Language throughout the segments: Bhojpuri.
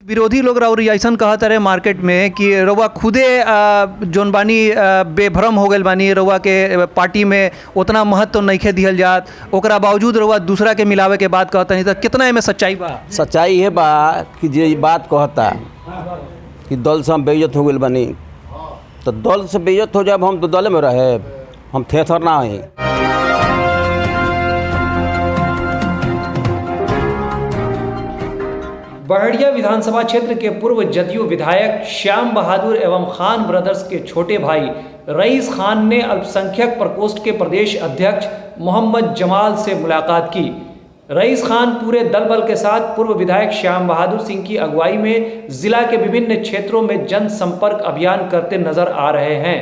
विरोधी लोग और ऐसा कहत रहे मार्केट में कि रउआ खुदे जोन बानी बेभ्रम हो गए बानी, रउआ के पार्टी में उतना महत्व नहीं दिहल जात, ओकरा बावजूद रउआ दूसरा के मिलावे के बात कहता नहीं, तो कितना एमे सच्चाई बा? सच्चाई है बा कि जे बात कहता कि दल से हम बेइज्जत हो गए बानी, तो दल से बेइज्जत हो जाए हम तो दल में रहे, हम थेथर ना है। बहड़िया विधानसभा क्षेत्र के पूर्व जदयू विधायक श्याम बहादुर एवं खान ब्रदर्स के छोटे भाई रईस खान ने अल्पसंख्यक प्रकोष्ठ के प्रदेश अध्यक्ष मोहम्मद जमाल से मुलाकात की। रईस खान पूरे दल बल के साथ पूर्व विधायक श्याम बहादुर सिंह की अगुवाई में जिला के विभिन्न क्षेत्रों में जनसंपर्क अभियान करते नजर आ रहे हैं।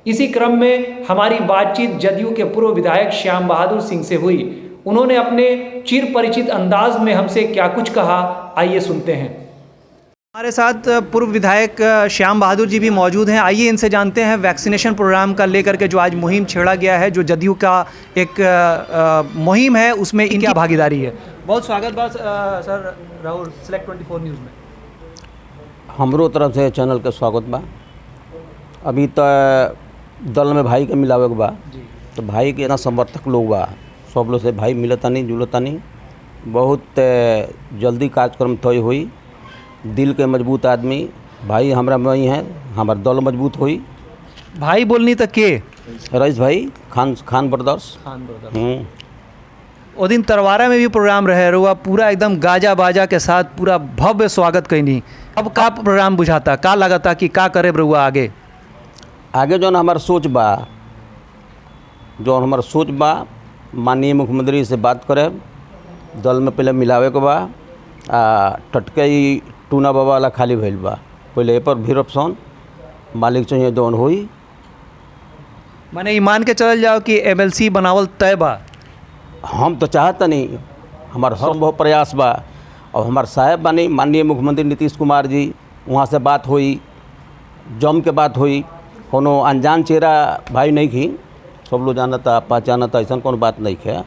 इसी क्रम में हमारी बातचीत जदयू के पूर्व विधायक श्याम बहादुर सिंह से हुई। उन्होंने अपने चिर परिचित अंदाज में हमसे क्या कुछ कहा, आइए सुनते हैं। हमारे साथ पूर्व विधायक श्याम बहादुर जी भी मौजूद हैं। आइए इनसे जानते हैं वैक्सीनेशन प्रोग्राम का लेकर के जो आज मुहिम छेड़ा गया है, जो जदयू का एक मुहिम है, उसमें इनकी क्या भागीदारी है। बहुत स्वागत बा सर राहुल सिलेक्ट 24 न्यूज़ में। हमरो तरफ से चैनल के स्वागत बा। अभी तो दल में भाई के मिलावे के बा, तो भाई के ना समर्थक लोग बा, सब लोग से भाई मिलतानी जुलतानी, बहुत जल्दी कार्यक्रम तय हुई। दिल के मजबूत आदमी भाई हमरा में ही हैं, हमार दल मजबूत हुई। भाई बोलनी तक के रईस भाई खान ब्रदर्स। वो दिन तरवारा में भी प्रोग्राम रहे, रुआ पूरा एकदम गाजा बाजा के साथ पूरा भव्य स्वागत कैनी। अब का प्रोग्राम बुझाता, का लगता कि का करे रुआ आगे जो हमार सोच बा, जो हमार सोच बा, माननीय मुख्यमंत्री से बात करे, दल में पहले मिलावे के बा। टटके ही टूना बाबा वाला खाली भइल बा, पहले ए पर भीड़ ऑप्शन मालिक चाहिए जौन हुई। माने ये मान के चल जाओ कि MLC बनावल तय बा। हम तो चाहता नहीं, हमार हर बहुत प्रयास बा। और हमार साहब बानी माननीय मुख्यमंत्री नीतीश कुमार जी, वहाँ से बात हुई, जम के बात हुई। कोनो अनजान चेहरा भाई नहीं की, सब लोग जानता पहचानता, ऐसा कोनो बात नहीं है।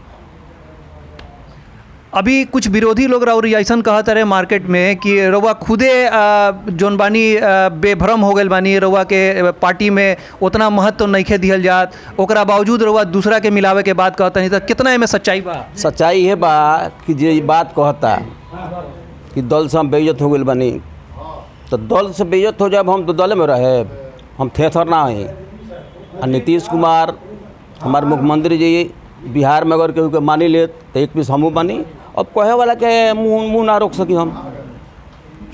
अभी कुछ विरोधी लोग और ऐसा कहत रहे मार्केट में कि रउआ खुदे जोन बानी बेभ्रम हो गए बानी, रउआ के पार्टी में उतना महत्व नहीं दिहल जात, ओकरा बावजूद रउआ दूसरा के मिलावे के बात कहता नहीं, तो कितना एमे सच्चाई बा? सच्चाई है बा कि जे बात कहता कि दल से हम बेइज्जत हो गए बानी, तो दल से बेइज्जत हो जाए हम तो दल में रहे, हम थेथर ना है। और नीतीश कुमार हमारे मुख्यमंत्री जी बिहार में अगर केहू के मानी ले तो एक पीस हमू बानी। अब कहे वाला के मुँह ना रोक सकी, हम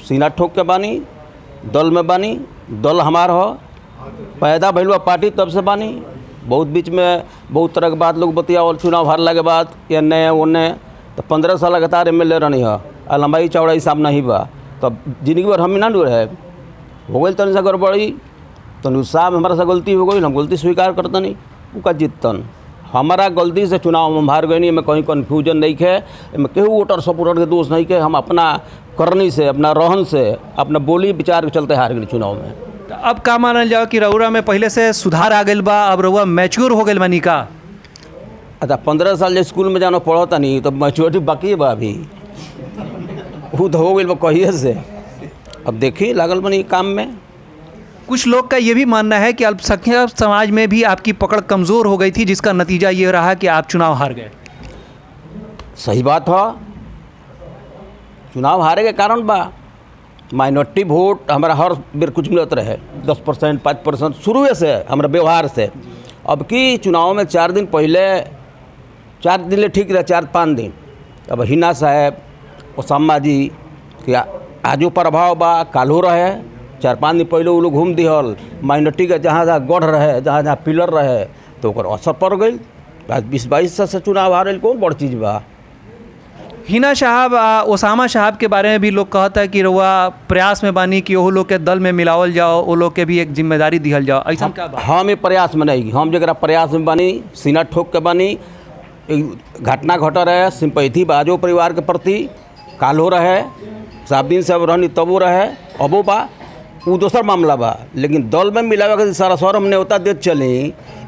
सीना ठोक के बानी, दल में बानी, दल हमार हो, पैदा भइल बा पार्टी तब से बानी। बहुत बीच में बहुत तरह के बात लोग बतिया, और चुनाव हारला के बाद एने ओने, तो 15 साल लगातार MLA रहनी है, लंबाई चौड़ाई साहब नहीं बा, तब जिंदगी भर हम ना रहे हो गई तनि से गड़बड़ी, तो साहब हमारा से गलती हो गई, हम गलती स्वीकार करता नहीं, उनका जीतन हमारा गलती से चुनाव में हार गई नहीं। में कहीं कन्फ्यूजन नहीं है, में केहू वोटर सपोर्टर के दोष नहीं है, हम अपना करनी से, अपना रहन से, अपना बोली विचार के चलते हार गए चुनाव में। तो अब का मानल जाओ कि रउरा में पहले से सुधार आ गई बा, अब रउआ मैच्योर हो गई बानी का? अच्छा 15 साल स्कूल में जाना पढ़ता नहीं, तो मैच्योरिटी बाकी बा अभी, वो तो हो गई बा कहिए से। अब देखिए लागल बनी काम में। कुछ लोग का ये भी मानना है कि अल्पसंख्यक समाज में भी आपकी पकड़ कमज़ोर हो गई थी, जिसका नतीजा ये रहा कि आप चुनाव हार गए। सही बात हो, चुनाव हारे के कारण बा माइनॉरिटी वोट हमारा हर बेर कुछ मिलत रहे, 10% 5% शुरू से हमारा व्यवहार से। अब की चुनाव में 4 दिन पहले, 4 दिन ले ठीक रहे, 4-5 दिन, अब हिना साहब ओसामा जी कि आजो प्रभाव बा, कालो रहे, 4-5 दिन पहले वो लोग घूम दिहल, माइनॉरिटी के जहाँ जहाँ गढ़ रहे, जहाँ जहाँ पिलर रहे, तो ओकर असर पड़ गई। 20-22 से चुनाव हारे कौन बड़ चीज़ बा। हिना साहब, ओसामा साहब के बारे में भी लोग कहता है कि रउआ प्रयास में बानी कि वो लोग के दल में मिलावल जाओ, वो लोग के भी एक जिम्मेदारी दिहल जाओ, ऐसा क्या बात? हम ये प्रयास में नहीं, हम जरा प्रयास में बानी, सीना ठोक के बानी। घटना घट रहे, सिंपैथी बाजो परिवार के प्रति कालो रहे, 7 दिन से अब रहनी तबो रहे, अबो बा, वो दूसर मामला बा। लेकिन दल में मिलावे के सारा सर हमने होता देख चले,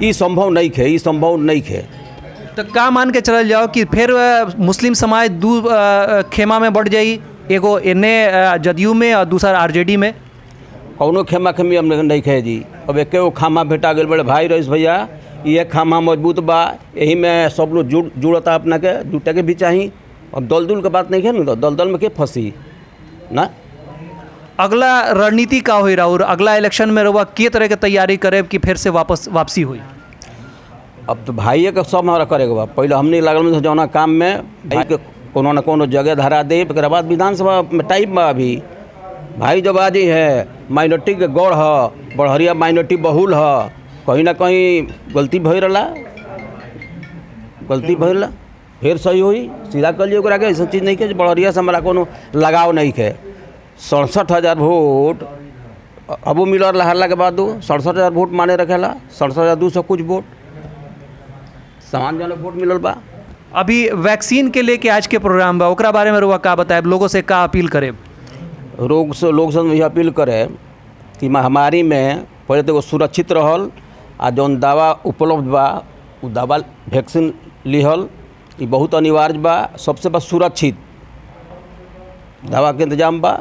ये संभव नहीं है, ये संभव नहीं है। तो का मान के चल जाओ कि फिर मुस्लिम समाज दू खेमा में बढ़ जाई? एगो इन्ने जदयू में और दूसरा आरजेडी में। कौनो खेमा खेमी हम नहीं खे जी। अब एक खामा भेटा गए बड़े भाई रईस भैया, ये खामा मजबूत बा, यही में सब लोग जुड़ता अपना के, जुटे के भी चाहिए। अब दल दुल के बात नहीं है ना, दल दल में के फंसी ना। अगला रणनीति का हुई और अगला इलेक्शन में रहुआ के तरह के तैयारी करे कि फिर से वापसी हुई। अब तो भाई का सब हमारा करेगा बा। पहले हमने लागल में जौना काम में भाई के कोनो न कोनो जगह धरा दे, फिर बाद विधानसभा में टाइम बा। अभी भाई जब आजी है माइनॉरिटी के गौड़ है, बढ़हरिया माइनॉरिटी बहुल है, कहीं ना कहीं गलती भई रहा, फिर सही हुई सीधा कर लियो। के ऐसा चीज़ नहीं के बढ़हरिया से हमारा कोनो लगाव नहीं है। 67,000 वोट अब मिल रहा हल्ला के बाद 67,000 वोट माने रखेला, 67,200 कुछ वोट सम्मानजनक वोट मिलल बा। अभी वैक्सीन के लेके आज के प्रोग्राम बा, ओकरा बारे में रुआ का बताए, लोगों से का अपील करे? लोग से यह अपील करे कि महामारी में पहले तो सुरक्षित रहल, आ जौन दवा उपलब्ध बा उ दवा वैक्सीन लिहल, ये बहुत अनिवार्य बा। सबसे बस सुरक्षित दवा के इंतजाम बा,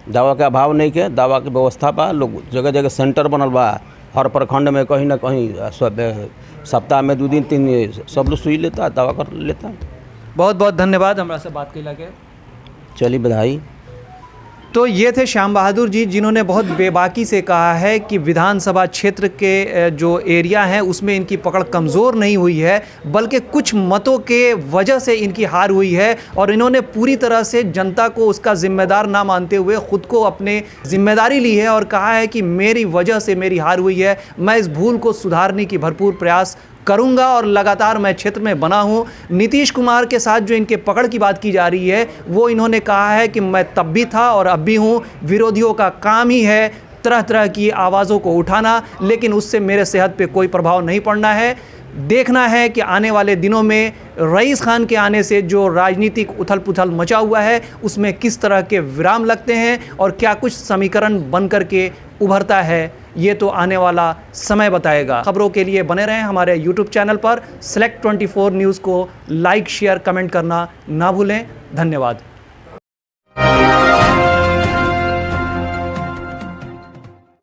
दवा के अभाव नहीं के, दवा की व्यवस्था बा। लोग जगह जगह सेंटर बनल बा, हर प्रखंड में कहीं ना कहीं सप्ताह में 2 दिन 3 दिन सब लोग सुई लेता, दवा कर लेता। बहुत बहुत धन्यवाद हमरा से बात कैला के। चलिए बधाई। तो ये थे श्याम बहादुर जी, जिन्होंने बहुत बेबाकी से कहा है कि विधानसभा क्षेत्र के जो एरिया हैं उसमें इनकी पकड़ कमज़ोर नहीं हुई है, बल्कि कुछ मतों के वजह से इनकी हार हुई है। और इन्होंने पूरी तरह से जनता को उसका ज़िम्मेदार ना मानते हुए ख़ुद को अपने ज़िम्मेदारी ली है और कहा है कि मेरी वजह से मेरी हार हुई है, मैं इस भूल को सुधारने की भरपूर प्रयास करूंगा और लगातार मैं क्षेत्र में बना हूं। नीतीश कुमार के साथ जो इनके पकड़ की बात की जा रही है, वो इन्होंने कहा है कि मैं तब भी था और अब भी हूं। विरोधियों का काम ही है तरह तरह की आवाज़ों को उठाना, लेकिन उससे मेरे सेहत पे कोई प्रभाव नहीं पड़ना है। देखना है कि आने वाले दिनों में रईस खान के आने से जो राजनीतिक उथल पुथल मचा हुआ है उसमें किस तरह के विराम लगते हैं और क्या कुछ समीकरण बन कर के उभरता है, ये तो आने वाला समय बताएगा। खबरों के लिए बने रहें हमारे YouTube चैनल पर। Select24 न्यूज़ को लाइक शेयर कमेंट करना ना भूलें। धन्यवाद।